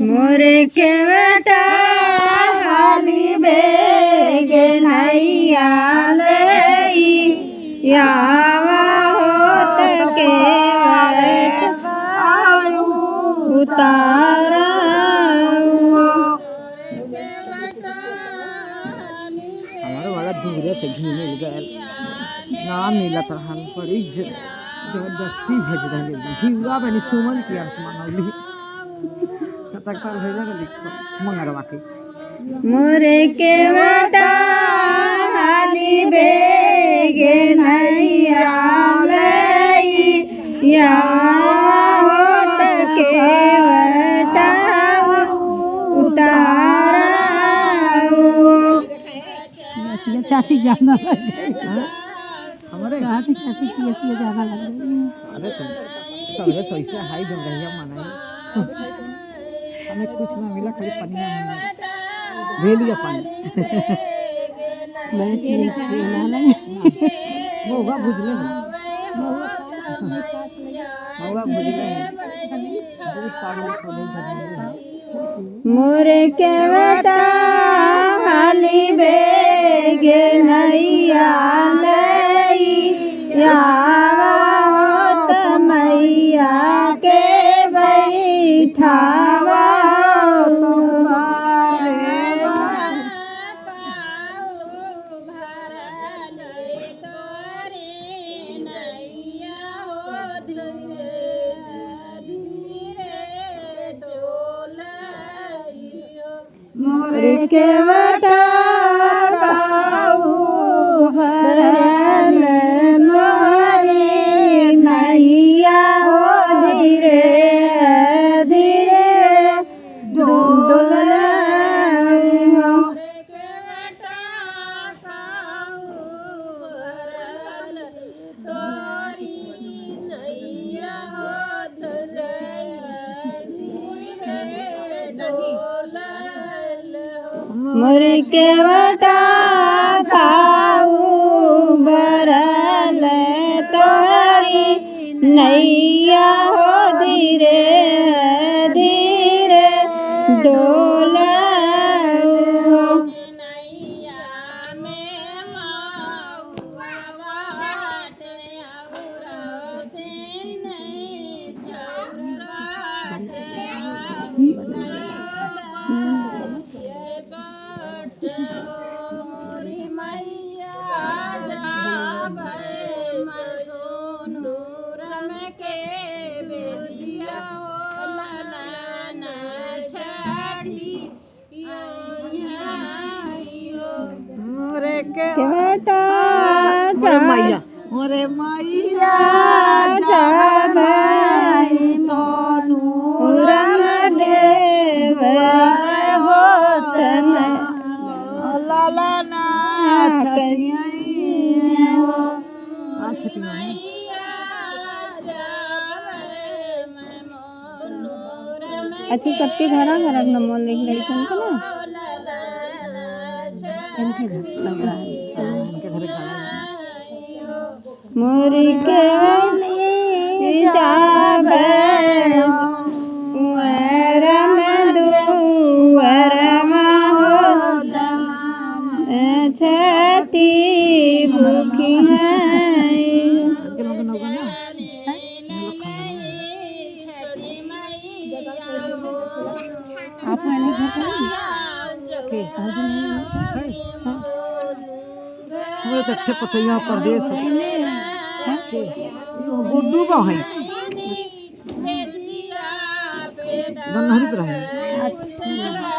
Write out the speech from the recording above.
मोरे के बेटा हाली बेग नैया लई यावा होत के बेटा उतारा हमारे वाला दूर से घी मिल गया ना मिला था हम बड़ी जबरदस्ती भेज रहे घीवा बनी सुमन की आसमान चटकदार भेजा के मंगरवा के मोरे के बेटा हाली बेग नैया लई यावा होत के बेटा उतारा चाची जाना हमारे चाची की असली जाना लग गई। अरे तुम सबरे सोईसे हाई गंगैया मनाई हमें कुछ ना मिला खाली पनिया मिला भेलिया पानी मैं नहीं पीना नहीं मौगा बुझले मौगा बुझले दूध पानी खोले धरने मोरे के बेटा हाली बेग नैया लई यावा होत मैया के बैठावा मोरे के बेटा भरल मोरी नैया हो धीरे धीरे डोल मोरे के बेटा खाऊ भरल तोरी नैया हो धीरे धीरे डोल के बेटा मोरे मैया जब सोनू रम देव होत में लाला ना अच्छा सबके घर घर नमो लिख लड़कन का ना मोरी के जाब रम दुअर छठी भूखी आप मैंने हमारे तक पतैया प्रदेश गुड्डू का है नन्हरी रहे